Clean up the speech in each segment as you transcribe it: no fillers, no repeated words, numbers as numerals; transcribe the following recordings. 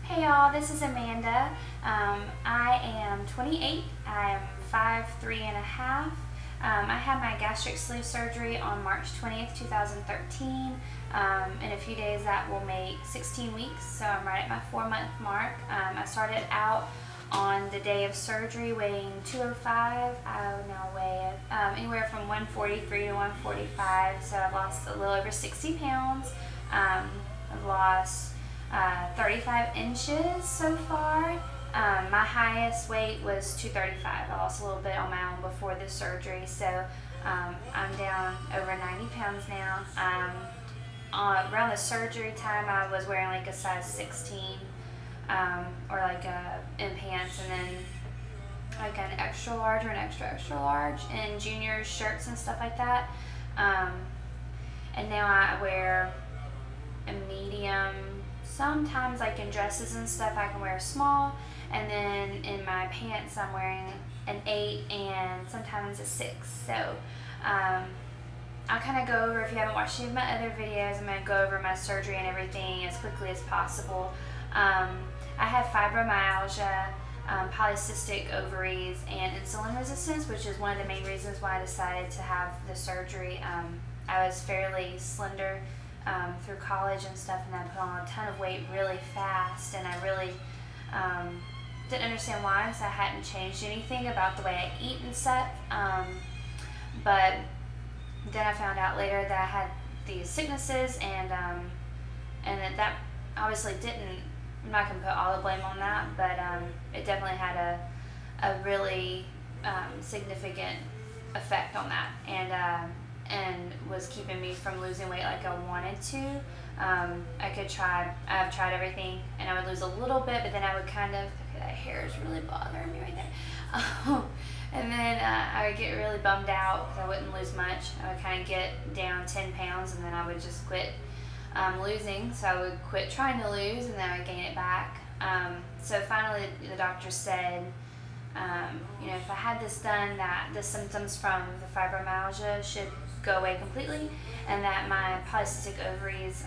Hey y'all, this is Amanda. I am 28. I am 5'3" and a half. I had my gastric sleeve surgery on March 20th, 2013. In a few days that will make 16 weeks, so I'm right at my 4-month mark. I started out on the day of surgery weighing 205. I now weigh anywhere from 143 to 145, so I've lost a little over 60 pounds. I've lost 35 inches so far. My highest weight was 235. I lost a little bit on my own before the surgery, so I'm down over 90 pounds now. Around the surgery time, I was wearing like a size 16 or like in pants, and then like an extra large or an extra large in junior shirts and stuff like that. And now I wear a medium. Sometimes like in dresses and stuff I can wear a small, and then in my pants I'm wearing an 8 and sometimes a 6. So I'll kind of go over, if you haven't watched any of my other videos, I'm going to go over my surgery and everything as quickly as possible. I had fibromyalgia, polycystic ovaries, and insulin resistance, which is one of the main reasons why I decided to have the surgery. I was fairly slender through college and stuff, and I put on a ton of weight really fast, and I really didn't understand why, because I hadn't changed anything about the way I eat and stuff. But then I found out later that I had these sicknesses, and that obviously didn't, I'm not going to put all the blame on that, but it definitely had a really significant effect on that, and was keeping me from losing weight like I wanted to. I've tried everything, and I would lose a little bit, but then I would kind of, okay, that hair is really bothering me right there. And then I would get really bummed out because I wouldn't lose much. I would kind of get down 10 pounds, and then I would just quit losing. So I would quit trying to lose, and then I would gain it back. So finally the doctor said, if I had this done, that the symptoms from the fibromyalgia should go away completely, and that my polycystic ovaries,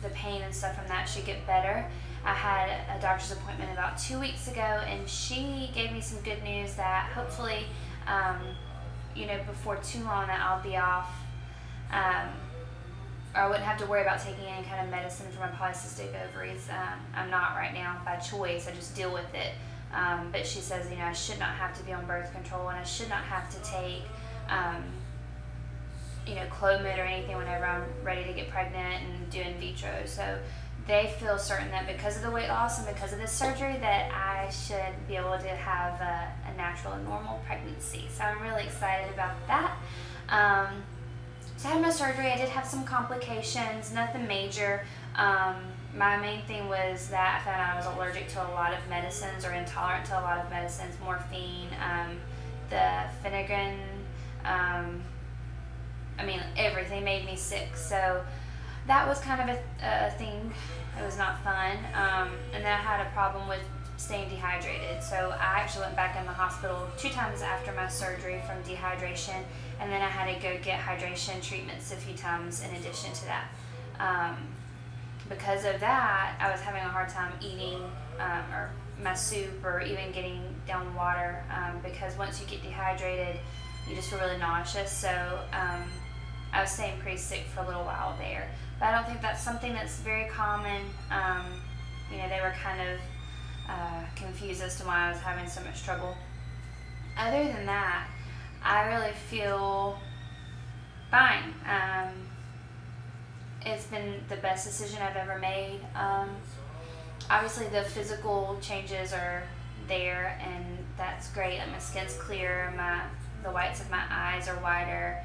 the pain and stuff from that should get better. I had a doctor's appointment about 2 weeks ago, and she gave me some good news that hopefully, before too long that I'll be off, or I wouldn't have to worry about taking any kind of medicine for my polycystic ovaries. I'm not right now by choice, I just deal with it. But she says, I should not have to be on birth control, and I should not have to take Clomid or anything whenever I'm ready to get pregnant and do in vitro. So they feel certain that because of the weight loss and because of this surgery that I should be able to have a natural and normal pregnancy. So I'm really excited about that. So I had my surgery. I did have some complications, nothing major. My main thing was that I found out I was allergic to a lot of medicines, or intolerant to a lot of medicines, morphine, the Finnegan, everything made me sick. So that was kind of a thing. It was not fun. And then I had a problem with staying dehydrated. So I actually went back in the hospital 2 times after my surgery from dehydration, and then I had to go get hydration treatments a few times in addition to that. Because of that, I was having a hard time eating or my soup, or even getting down water, because once you get dehydrated, you just feel really nauseous. So I was staying pretty sick for a little while there. But I don't think that's something that's very common. They were kind of confused as to why I was having so much trouble. Other than that, I really feel fine. It's been the best decision I've ever made. Obviously the physical changes are there, and that's great. Like my skin's clear, the whites of my eyes are whiter.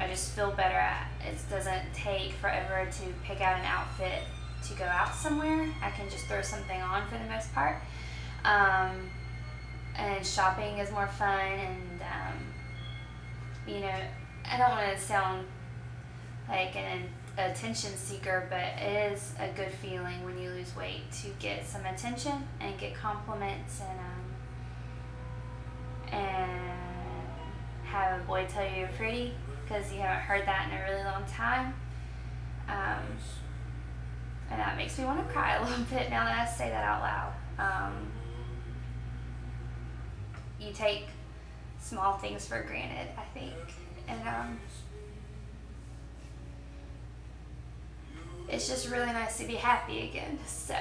I just feel better. It doesn't take forever to pick out an outfit to go out somewhere. I can just throw something on for the most part. And shopping is more fun, and I don't want to sound like an attention seeker, but it is a good feeling when you lose weight to get some attention and get compliments, and have a boy tell you you're pretty, because you haven't heard that in a really long time. And that It makes me want to cry a little bit now that I say that out loud. You take small things for granted, I think, and it's just really nice to be happy again. So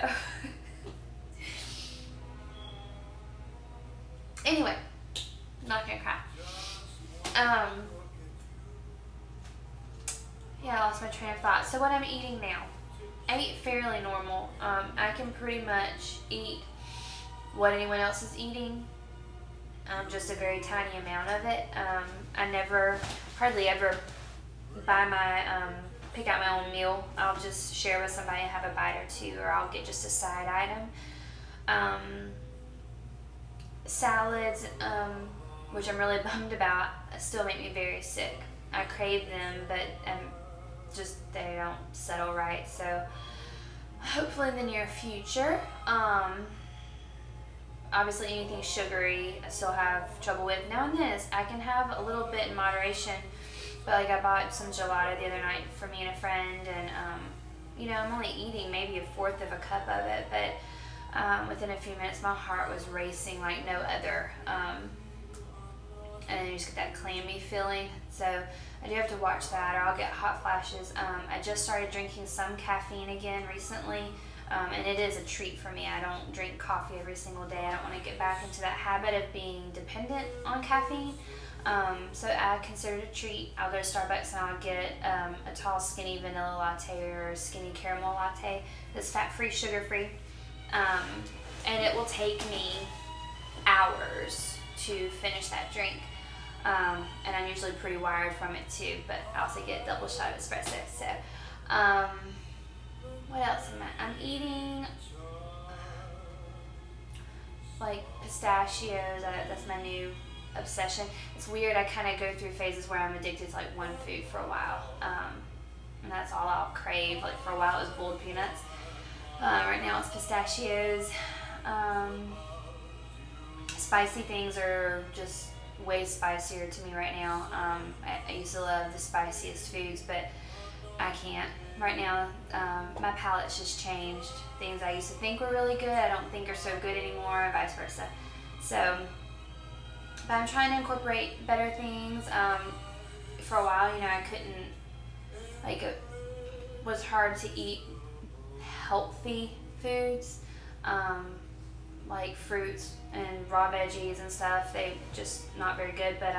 anyway, I'm not gonna cry. Yeah, I lost my train of thought. So what I'm eating now, I eat fairly normal. I can pretty much eat what anyone else is eating, just a very tiny amount of it. I never, hardly ever buy my, pick out my own meal. I'll just share with somebody and have a bite or two, or I'll get just a side item. Salads, which I'm really bummed about, still make me very sick. I crave them, but just they don't settle right. So hopefully in the near future. Obviously anything sugary I still have trouble with. Now and then I can have a little bit in moderation, but like I bought some gelato the other night for me and a friend, and you know, I'm only eating maybe 1/4 of a cup of it, but within a few minutes my heart was racing like no other. And then you just get that clammy feeling. So I do have to watch that, or I'll get hot flashes. I just started drinking some caffeine again recently, and it is a treat for me. I don't drink coffee every single day. I don't want to get back into that habit of being dependent on caffeine. So I consider it a treat. I'll go to Starbucks and I'll get a tall skinny vanilla latte or a skinny caramel latte that's fat-free, sugar-free, and it will take me hours to finish that drink. And I'm usually pretty wired from it too, but I also get a double shot of espresso. So what else am I? I'm eating like pistachios. That's my new obsession. It's weird, I kind of go through phases where I'm addicted to like one food for a while, and that's all I'll crave. Like for a while it was boiled peanuts. Right now it's pistachios. Spicy things are just way spicier to me right now. I used to love the spiciest foods, but I can't. Right now, my palate's just changed. Things I used to think were really good, I don't think are so good anymore, and vice versa. So, but I'm trying to incorporate better things. For a while, you know, I couldn't, like, it was hard to eat healthy foods, like fruits and raw veggies and stuff. They just not very good, but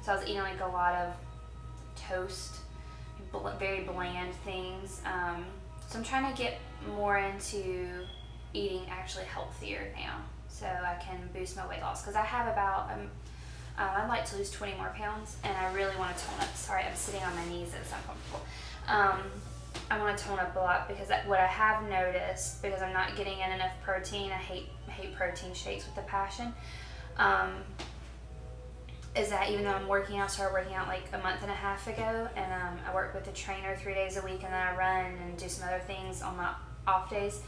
so I was eating like a lot of toast, very bland things. So I'm trying to get more into eating actually healthier now, so I can boost my weight loss, because I have about I'd like to lose 20 more pounds, and I really want to tone up. Sorry, I'm sitting on my knees, it's uncomfortable. I want to tone up a lot, because what I have noticed, because I'm not getting in enough protein, I hate protein shakes with a passion, is that even though I'm working out, started working out like a month and a half ago, and I work with a trainer 3 days a week, and then I run and do some other things on my off days.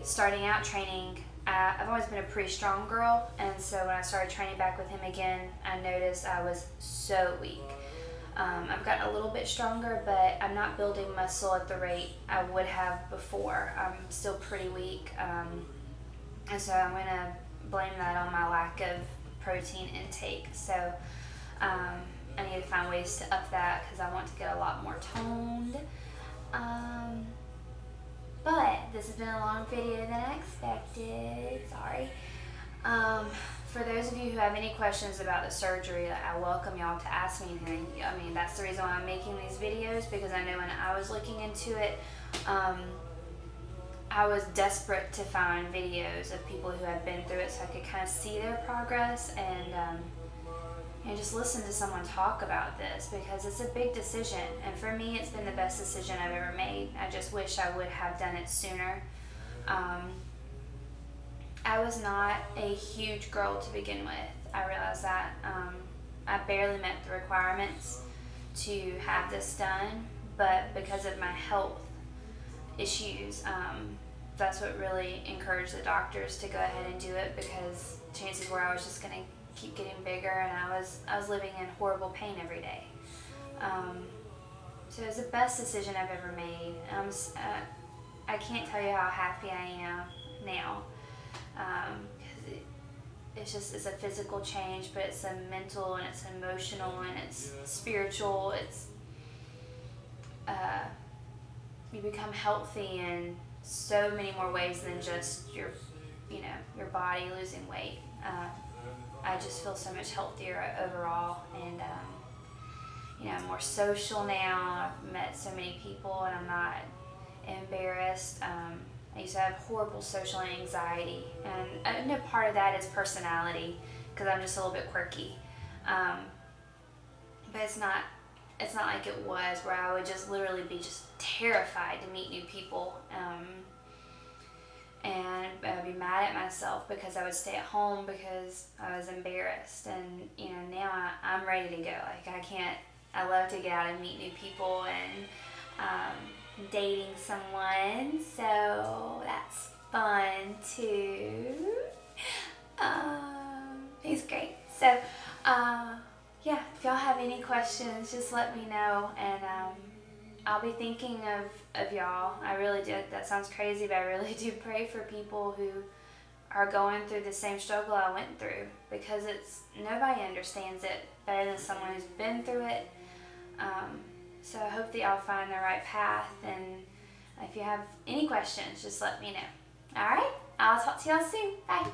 Starting out training, I've always been a pretty strong girl, and so when I started training back with him again, I noticed I was so weak. I've gotten a little bit stronger, but I'm not building muscle at the rate I would have before. I'm still pretty weak, and so I'm going to blame that on my lack of protein intake. So I need to find ways to up that, because I want to get a lot more toned. But this has been a long video than I expected. Sorry. For those of you who have any questions about the surgery, I welcome y'all to ask me anything. I mean, that's the reason why I'm making these videos, because I know when I was looking into it, I was desperate to find videos of people who had been through it, so I could kind of see their progress and just listen to someone talk about this, because it's a big decision. And for me, it's been the best decision I've ever made. I just wish I would have done it sooner. I was not a huge girl to begin with. I realized that. I barely met the requirements to have this done, but because of my health issues, that's what really encouraged the doctors to go ahead and do it, because chances were I was just going to keep getting bigger, and I was living in horrible pain every day. So it was the best decision I've ever made. I can't tell you how happy I am now. Because it's a physical change, but it's a mental and it's emotional and it's spiritual. You become healthy in so many more ways than just your body losing weight. I just feel so much healthier overall, and I'm more social now. I've met so many people, and I'm not embarrassed. I used to have horrible social anxiety, and I know part of that is personality, because I'm just a little bit quirky. But it's not like it was, where I would just literally be just terrified to meet new people, and I'd be mad at myself because I would stay at home because I was embarrassed. And now I'm ready to go. Like, I love to get out and meet new people, and dating someone, so that's fun too. He's great. So yeah, if y'all have any questions, just let me know, and I'll be thinking of y'all. I really do. That sounds crazy, but I really do pray for people who are going through the same struggle I went through, because nobody understands it better than someone who's been through it. So I hope that y'all find the right path, and if you have any questions, just let me know. Alright, I'll talk to y'all soon. Bye.